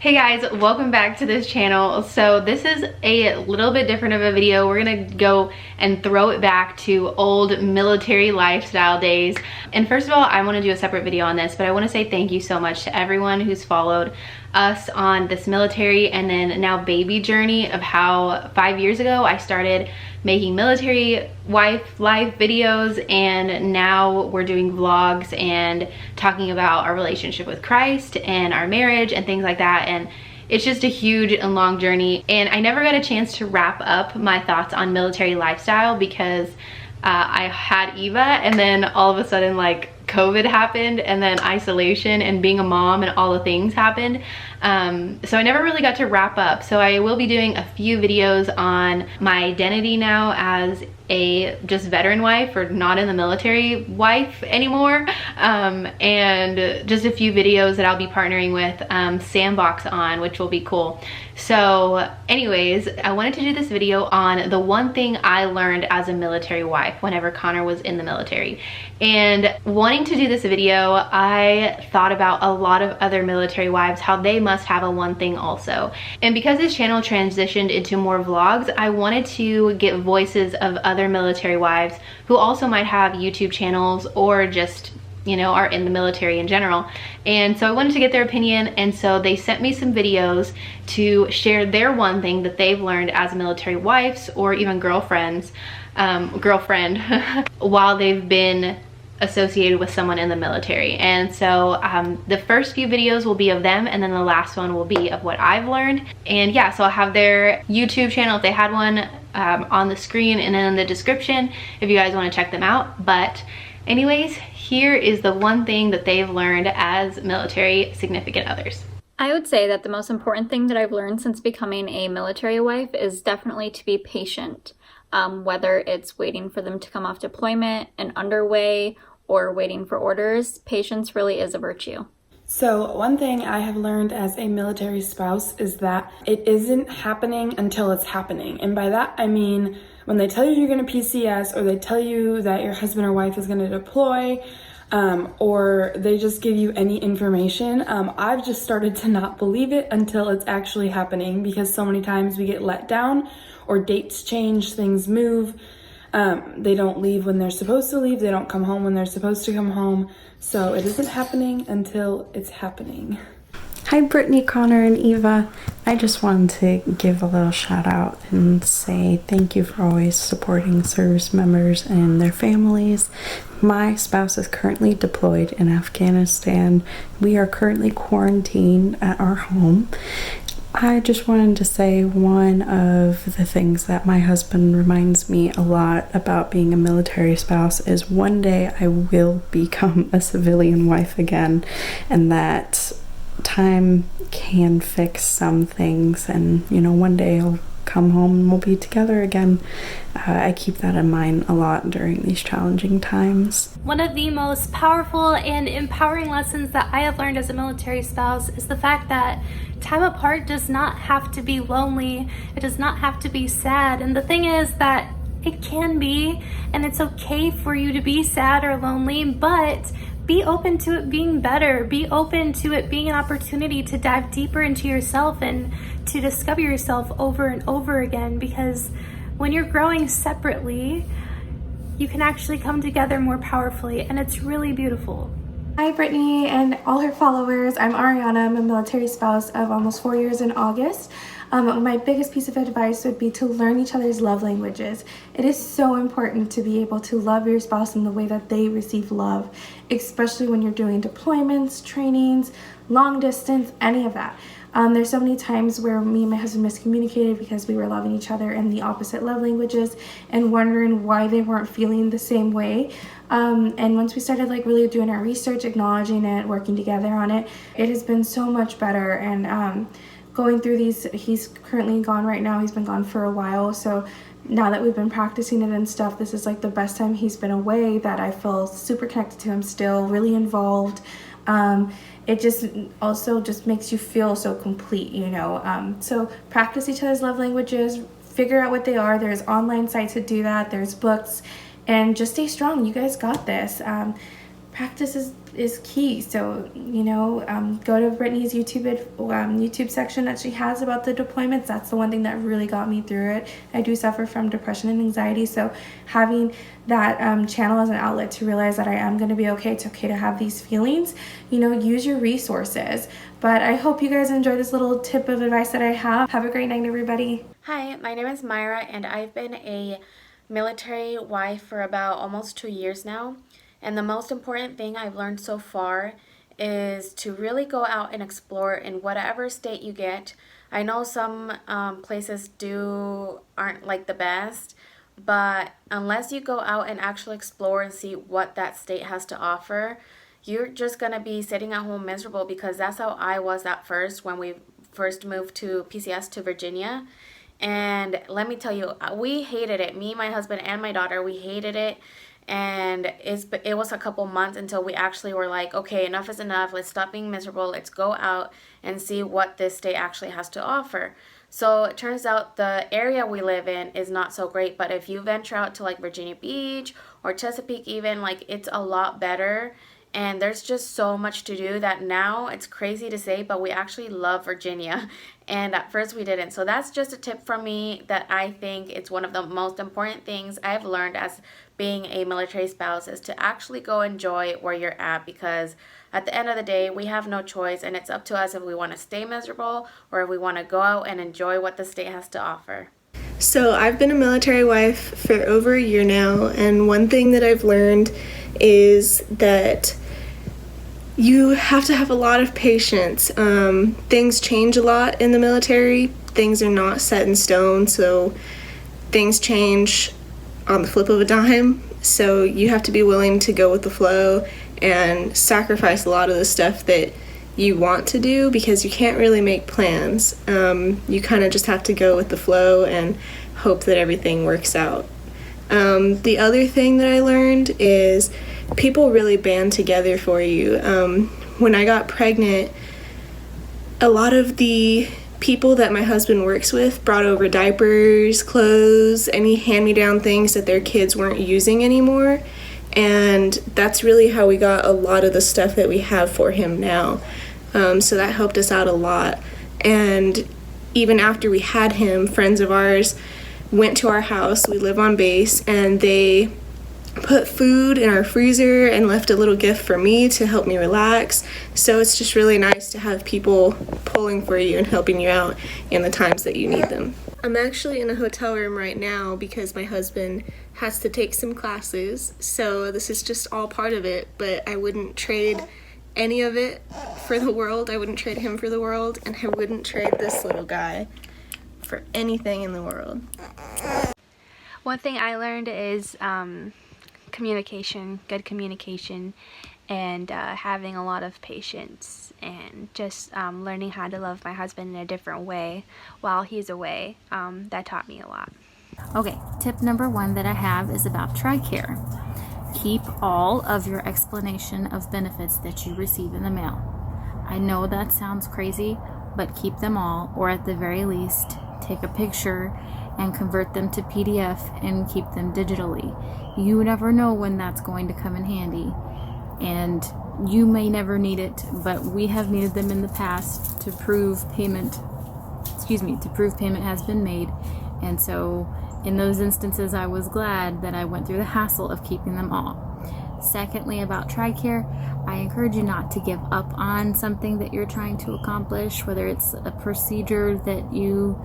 Hey guys, welcome back to this channel. So this is a little bit different of a video. We're gonna go and throw it back to old military lifestyle days. And first of all, I wanna do a separate video on this, but I wanna say thank you so much to everyone who's followed us on this military and then now baby journey of how 5 years ago I started making military wife life videos, and now we're doing vlogs and talking about our relationship with Christ and our marriage and things like that. And it's just a huge and long journey, and I never got a chance to wrap up my thoughts on military lifestyle because I had Eva, and then all of a sudden like COVID happened, and then isolation and being a mom and all the things happened. So I never really got to wrap up. So I will be doing a few videos on my identity now as a just veteran wife, or not in the military wife anymore, and just a few videos that I'll be partnering with Sandbox on, which will be cool. So anyways, I wanted to do this video on the one thing I learned as a military wife whenever Connor was in the military. And wanting to do this video, I thought about a lot of other military wives, how they must have a one thing also. And because this channel transitioned into more vlogs, I wanted to get voices of other military wives who also might have YouTube channels or just, you know, are in the military in general. And so I wanted to get their opinion, and so they sent me some videos to share their one thing that they've learned as military wives or even girlfriend while they've been associated with someone in the military. And so the first few videos will be of them, and then the last one will be of what I've learned. And yeah, so I'll have their YouTube channel if they had one on the screen and then in the description if you guys want to check them out. But anyways, here is the one thing that they've learned as military significant others. I would say that the most important thing that I've learned since becoming a military wife is definitely to be patient. Whether it's waiting for them to come off deployment and underway or waiting for orders, patience really is a virtue. So one thing I have learned as a military spouse is that it isn't happening until it's happening. And by that, I mean, when they tell you you're going to PCS, or they tell you that your husband or wife is going to deploy, or they just give you any information, I've just started to not believe it until it's actually happening, because so many times we get let down, or dates change, things move. They don't leave when they're supposed to leave. They don't come home when they're supposed to come home. So it isn't happening until it's happening. Hi Brittany, Connor, and Eva. I just wanted to give a little shout out and say thank you for always supporting service members and their families. My spouse is currently deployed in Afghanistan. We are currently quarantined at our home. I just wanted to say one of the things that my husband reminds me a lot about being a military spouse is one day I will become a civilian wife again, and that time can fix some things, and you know, one day I'll come home and we'll be together again. I keep that in mind a lot during these challenging times. One of the most powerful and empowering lessons that I have learned as a military spouse is the fact that time apart does not have to be lonely. It does not have to be sad. And the thing is that it can be, and it's okay for you to be sad or lonely, but be open to it being better. Be open to it being an opportunity to dive deeper into yourself and to discover yourself over and over again, because when you're growing separately, you can actually come together more powerfully, and it's really beautiful. Hi Brittany and all her followers. I'm Ariana. I'm a military spouse of almost 4 years in August. My biggest piece of advice would be to learn each other's love languages. It is so important to be able to love your spouse in the way that they receive love, especially when you're doing deployments, trainings, long distance, any of that. There's so many times where me and my husband miscommunicated because we were loving each other in the opposite love languages and wondering why they weren't feeling the same way. And once we started like really doing our research, acknowledging it, working together on it, it has been so much better. And going through these, he's currently gone right now. He's been gone for a while. So now that we've been practicing it and stuff, this is like the best time he's been away that I feel super connected to him still, really involved. It just also just makes you feel so complete, you know. So practice each other's love languages, figure out what they are. There's online sites that do that. There's books, and just stay strong. You guys got this. Practice is is key. So, you know, go to Brittany's YouTube section that she has about the deployments. That's the one thing that really got me through it. I do suffer from depression and anxiety, so having that channel as an outlet to realize that I am going to be okay, it's okay to have these feelings, you know, use your resources. But I hope you guys enjoyed this little tip of advice that I have. Have a great night, everybody. Hi, my name is Myra, and I've been a military wife for about almost 2 years now. And the most important thing I've learned so far is to really go out and explore in whatever state you get. I know some places aren't like the best, but unless you go out and actually explore and see what that state has to offer, you're just going to be sitting at home miserable, because that's how I was at first when we first moved to PCS to Virginia. And let me tell you, we hated it. Me, my husband, and my daughter, we hated it. And it was a couple months until we actually were like, okay, enough is enough. Let's stop being miserable. Let's go out and see what this state actually has to offer. So it turns out the area we live in is not so great, but if you venture out to like Virginia Beach or Chesapeake even, like, it's a lot better. And there's just so much to do that now it's crazy to say, but we actually love Virginia. And at first we didn't. So that's just a tip from me that I think it's one of the most important things I've learned as being a military spouse, is to actually go enjoy where you're at, because at the end of the day, we have no choice, and it's up to us if we want to stay miserable or if we want to go out and enjoy what the state has to offer. So I've been a military wife for over a year now, and one thing that I've learned is that you have to have a lot of patience. Things change a lot in the military. Things are not set in stone, so things change on the flip of a dime. So you have to be willing to go with the flow and sacrifice a lot of the stuff that you want to do, because you can't really make plans. You kind of just have to go with the flow and hope that everything works out. The other thing that I learned is people really band together for you. When I got pregnant, a lot of the people that my husband works with brought over diapers, clothes, any hand-me-down things that their kids weren't using anymore. And that's really how we got a lot of the stuff that we have for him now. So that helped us out a lot. And even after we had him, friends of ours went to our house, we live on base, and they put food in our freezer and left a little gift for me to help me relax. So it's just really nice to have people pulling for you and helping you out in the times that you need them. I'm actually in a hotel room right now because my husband has to take some classes, so this is just all part of it, but I wouldn't trade any of it for the world. I wouldn't trade him for the world, and I wouldn't trade this little guy for anything in the world. One thing I learned is communication, good communication, and having a lot of patience, and just learning how to love my husband in a different way while he's away. That taught me a lot. Okay, tip number 1 that I have is about TRICARE. Keep all of your explanation of benefits that you receive in the mail. I know that sounds crazy, but keep them all, or at the very least, take a picture and convert them to PDF and keep them digitally. You never know when that's going to come in handy, and you may never need it, but we have needed them in the past to prove payment has been made. And so in those instances, I was glad that I went through the hassle of keeping them all. Secondly, about TRICARE, I encourage you not to give up on something that you're trying to accomplish, whether it's a procedure that you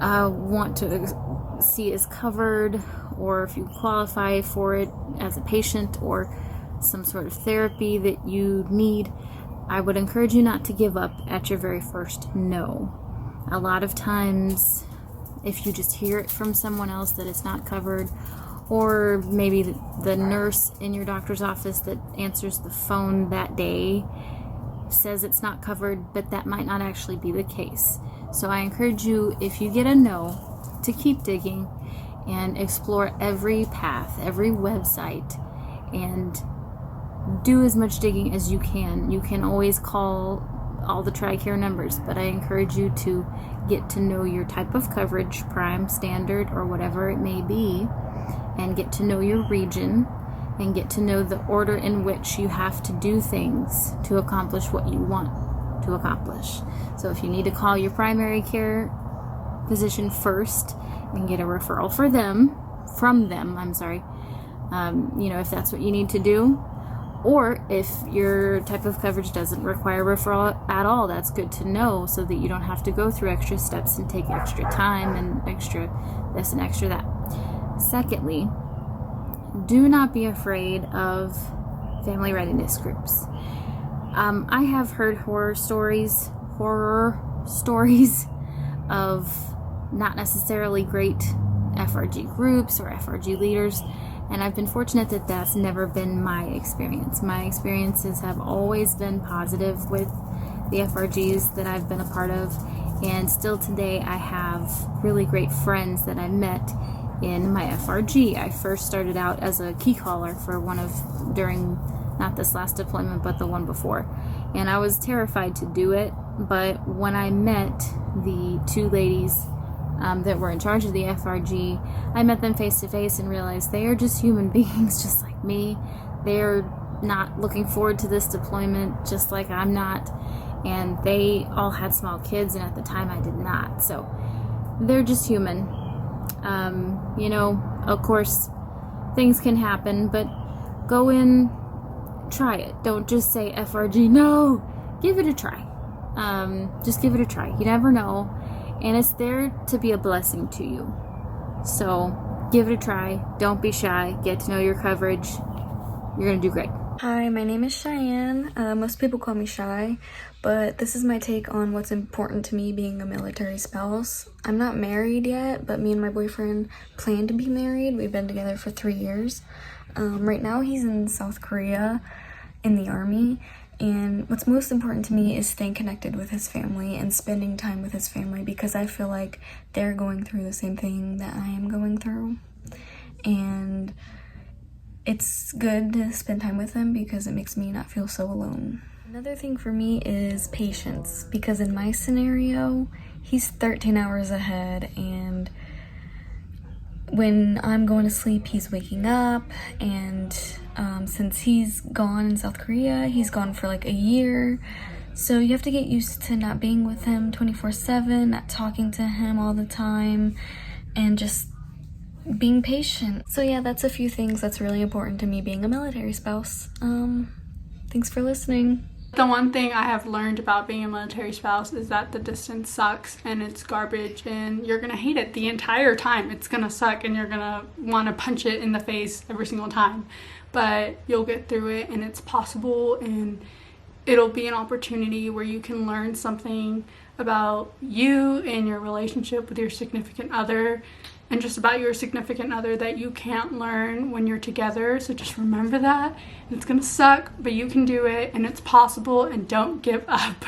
want to see as covered, or if you qualify for it as a patient, or some sort of therapy that you need. I would encourage you not to give up at your very first no. A lot of times, if you just hear it from someone else that it's not covered, or maybe the nurse in your doctor's office that answers the phone that day says it's not covered, but that might not actually be the case. So I encourage you, if you get a no, to keep digging and explore every path, every website, and do as much digging as you can. You can always call all the TRICARE numbers, but I encourage you to get to know your type of coverage, prime, standard, or whatever it may be, and get to know your region, and get to know the order in which you have to do things to accomplish what you want to accomplish. So if you need to call your primary care physician first and get a referral from them, if that's what you need to do, or if your type of coverage doesn't require referral at all, that's good to know so that you don't have to go through extra steps and take extra time and extra this and extra that. Secondly, do not be afraid of family readiness groups. I have heard horror stories of not necessarily great FRG groups or FRG leaders, and I've been fortunate that that's never been my experience. My experiences have always been positive with the FRGs that I've been a part of, and still today I have really great friends that I met in my FRG. I first started out as a key caller for during not this last deployment, but the one before. And I was terrified to do it, but when I met the two ladies that were in charge of the FRG, I met them face to face and realized they are just human beings just like me. They're not looking forward to this deployment just like I'm not. And they all had small kids, and at the time I did not. So they're just human. Of course, things can happen, but go in, try it. Don't just say FRG, no, give it a try. Just give it a try. You never know, and it's there to be a blessing to you. So give it a try. Don't be shy. Get to know your coverage. You're gonna do great. Hi, my name is Cheyenne. Most people call me Shy, but this is my take on what's important to me being a military spouse. I'm not married yet, but me and my boyfriend plan to be married. We've been together for 3 years. Right now he's in South Korea in the Army, and what's most important to me is staying connected with his family and spending time with his family, because I feel like they're going through the same thing that I am going through. And it's good to spend time with them because it makes me not feel so alone. Another thing for me is patience, because in my scenario, he's 13 hours ahead, and when I'm going to sleep, he's waking up, and since he's gone in South Korea, he's gone for like a year, so you have to get used to not being with him 24/7, not talking to him all the time, and just being patient. So yeah, that's a few things that's really important to me being a military spouse. Thanks for listening. The one thing I have learned about being a military spouse is that the distance sucks and it's garbage, and you're gonna hate it the entire time. It's gonna suck and you're gonna want to punch it in the face every single time, but you'll get through it, and it's possible, and it'll be an opportunity where you can learn something about you and your relationship with your significant other, and just about your significant other that you can't learn when you're together. So just remember that. It's gonna suck, but you can do it, and it's possible, and don't give up.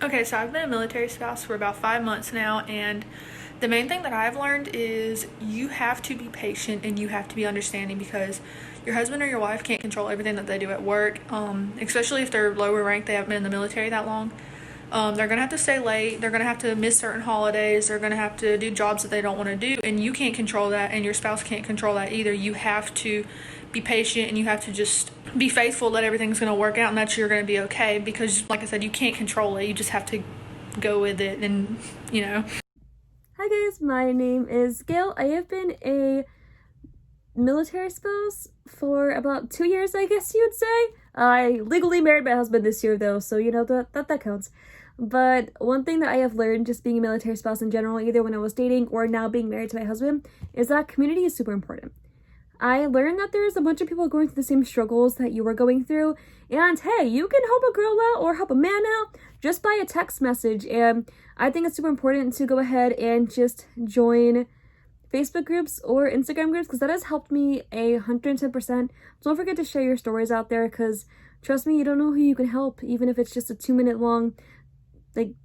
Okay, so I've been a military spouse for about 5 months now, and the main thing that I've learned is you have to be patient and you have to be understanding, because your husband or your wife can't control everything that they do at work, especially if they're lower ranked, they haven't been in the military that long. They're going to have to stay late, they're going to have to miss certain holidays, they're going to have to do jobs that they don't want to do, and you can't control that, and your spouse can't control that either. You have to be patient, and you have to just be faithful that everything's going to work out and that you're going to be okay, because like I said, you can't control it. You just have to go with it, and Hi guys, my name is Gail. I have been a military spouse for about 2 years, I guess you'd say. I legally married my husband this year though, so that counts. But one thing that I have learned just being a military spouse in general, either when I was dating or now being married to my husband, is that community is super important. I learned that there's a bunch of people going through the same struggles that you were going through, and hey, you can help a girl out or help a man out just by a text message. And I think it's super important to go ahead and just join Facebook groups or Instagram groups, because that has helped me 110%. Don't forget to share your stories out there, because trust me, you don't know who you can help, even if it's just a 2-minute long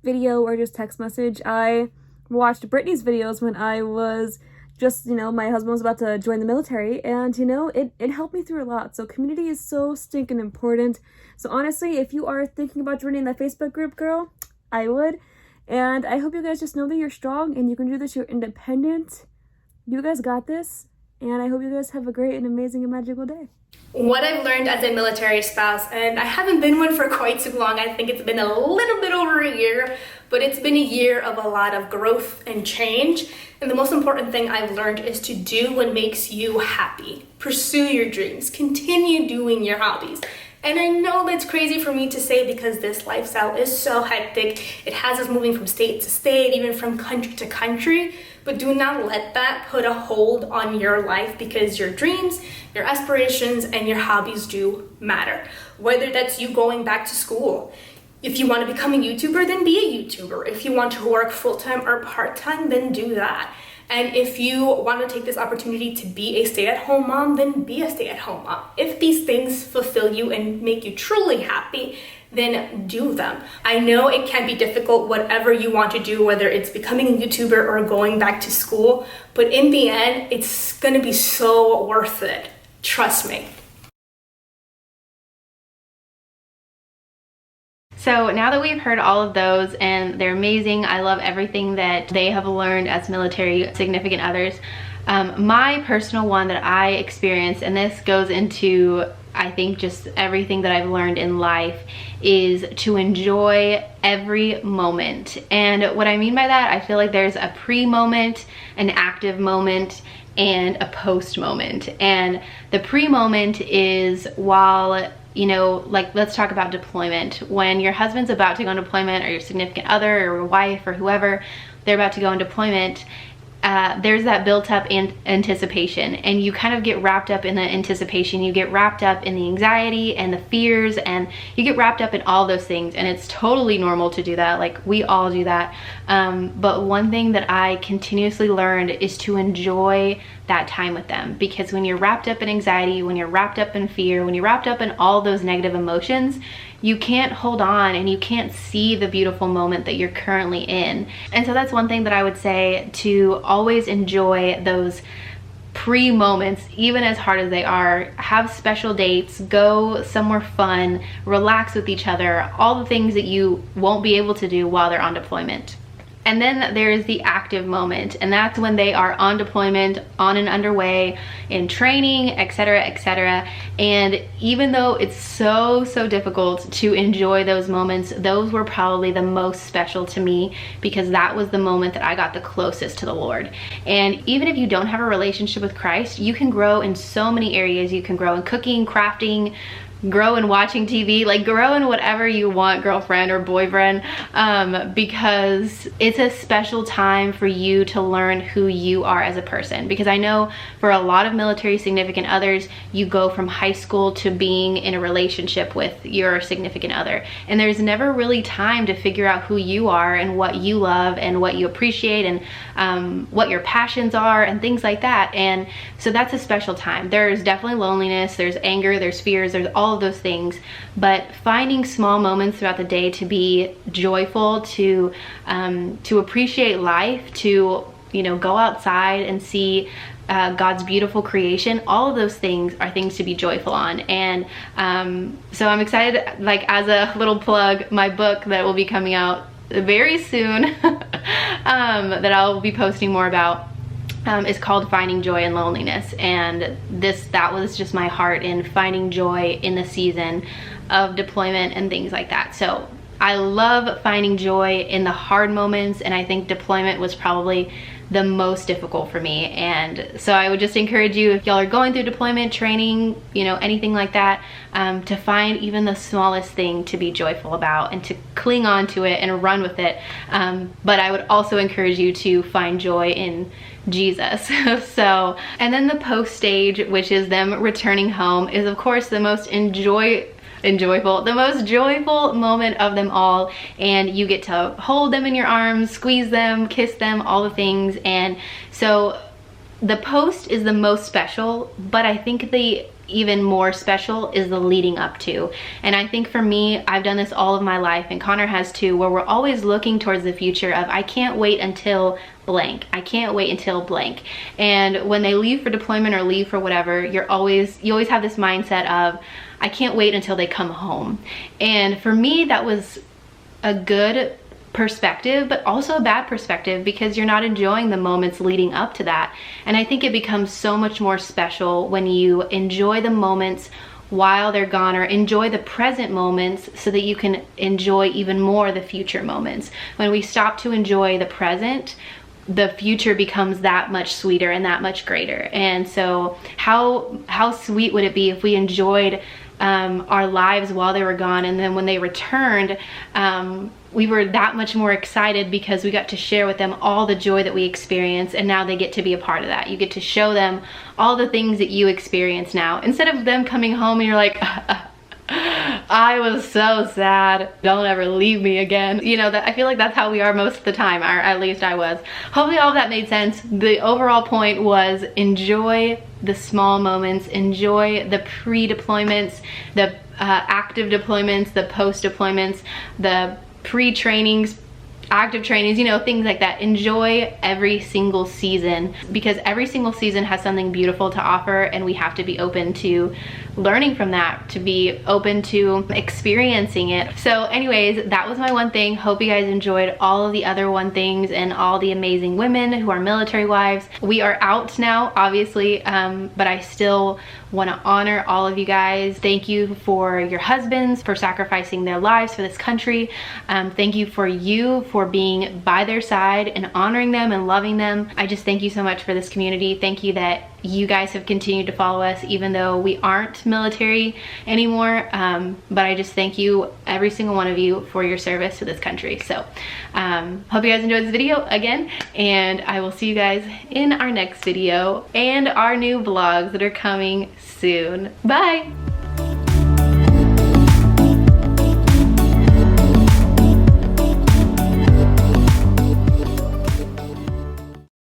video or just text message. I watched Brittany's videos when I was just, my husband was about to join the military, and it helped me through a lot. So community is so stinking important. So honestly, if you are thinking about joining that Facebook group, girl, I would. And I hope you guys just know that you're strong and you can do this. You're independent. You guys got this. and I hope you guys have a great and amazing and magical day. What I've learned as a military spouse, and I haven't been one for quite too long, I think it's been a little bit over a year, but it's been a year of a lot of growth and change. And the most important thing I've learned is to do what makes you happy. Pursue your dreams, continue doing your hobbies. And I know that's crazy for me to say because this lifestyle is so hectic. It has us moving from state to state, even from country to country. But do not let that put a hold on your life, because your dreams, your aspirations, and your hobbies do matter. Whether that's you going back to school. If you want to become a YouTuber, then be a YouTuber. If you want to work full-time or part-time, then do that. And if you want to take this opportunity to be a stay-at-home mom, then be a stay-at-home mom. If these things fulfill you and make you truly happy, then do them. I know it can be difficult, whatever you want to do, whether it's becoming a YouTuber or going back to school, but in the end, it's gonna be so worth it. Trust me. So now that we've heard all of those, and they're amazing, I love everything that they have learned as military significant others. My personal one that I experienced, and this goes into, I think, just everything that I've learned in life, is to enjoy every moment. And what I mean by that, I feel like there's a pre-moment, an active moment, and a post moment. And the pre-moment is while, you know, like, let's talk about deployment. When your husband's about to go on deployment, or your significant other or your wife or whoever, they're about to go on deployment, there's that built up anticipation, and you kind of get wrapped up in the anticipation. You get wrapped up in the anxiety and the fears, and you get wrapped up in all those things, and it's totally normal to do that. Like, we all do that. But one thing that I continuously learned is to enjoy that time with them, because when you're wrapped up in anxiety, when you're wrapped up in fear, when you're wrapped up in all those negative emotions, you can't hold on and you can't see the beautiful moment that you're currently in. And so that's one thing that I would say, to always enjoy those pre-moments, even as hard as they are. Have special dates, go somewhere fun, relax with each other, all the things that you won't be able to do while they're on deployment. And then there's the active moment, and that's when they are on deployment, on and underway, in training, etc., etc. And even though it's so difficult to enjoy those moments, those were probably the most special to me, because that was the moment that I got the closest to the Lord. And even if you don't have a relationship with Christ, you can grow in so many areas. You can grow in cooking, crafting, grow in watching TV, like grow in whatever you want, girlfriend or boyfriend, because it's a special time for you to learn who you are as a person. Because I know for a lot of military significant others, you go from high school to being in a relationship with your significant other, and there's never really time to figure out who you are and what you love and what you appreciate, and what your passions are and things like that. And so that's a special time. There's definitely loneliness, there's anger, there's fears, there's all of those things, but finding small moments throughout the day to be joyful, to appreciate life, to, you know, go outside and see God's beautiful creation, all of those things are things to be joyful on. And so I'm excited, like, as a little plug, my book that will be coming out very soon that I'll be posting more about, is called Finding Joy in Loneliness. And that was just my heart in finding joy in the season of deployment and things like that. So I love finding joy in the hard moments, and I think deployment was probably the most difficult for me. And so I would just encourage you, if y'all are going through deployment training, you know, anything like that, to find even the smallest thing to be joyful about and to cling on to it and run with it. But I would also encourage you to find joy in Jesus. So, and then the post stage, which is them returning home, is of course the most the most joyful moment of them all. And you get to hold them in your arms, squeeze them, kiss them, all the things. And so the post is the most special, but I think the even more special is the leading up to. And I think for me, I've done this all of my life, and Connor has too, where we're always looking towards the future of, I can't wait until blank. I can't wait until blank. And when they leave for deployment or leave for whatever, you always have this mindset of, I can't wait until they come home. And for me, that was a good perspective, but also a bad perspective, because you're not enjoying the moments leading up to that. And I think it becomes so much more special when you enjoy the moments while they're gone, or enjoy the present moments so that you can enjoy even more the future moments. When we stop to enjoy the present, the future becomes that much sweeter and that much greater. And so how sweet would it be if we enjoyed our lives while they were gone, and then when they returned, we were that much more excited because we got to share with them all the joy that we experienced, and now they get to be a part of that. You get to show them all the things that you experience now, instead of them coming home and you're like, I was so sad, don't ever leave me again. You know, that I feel like that's how we are most of the time, or at least I was. Hopefully all of that made sense. The overall point was enjoy the small moments, enjoy the pre-deployments, the active deployments, the post-deployments, the pre-trainings, active trainings, you know, things like that. Enjoy every single season, because every single season has something beautiful to offer, and we have to be open to learning from that, to be open to experiencing it. So anyways, that was my one thing. Hope you guys enjoyed all of the other one things and all the amazing women who are military wives. We are out now, obviously, but I still want to honor all of you guys. Thank you for your husbands for sacrificing their lives for this country. Thank you for being by their side and honoring them and loving them. I just thank you so much for this community. Thank you that you guys have continued to follow us even though we aren't military anymore, but I just thank you, every single one of you, for your service to this country. So hope you guys enjoyed this video again, and I will see you guys in our next video and our new vlogs that are coming soon. Bye.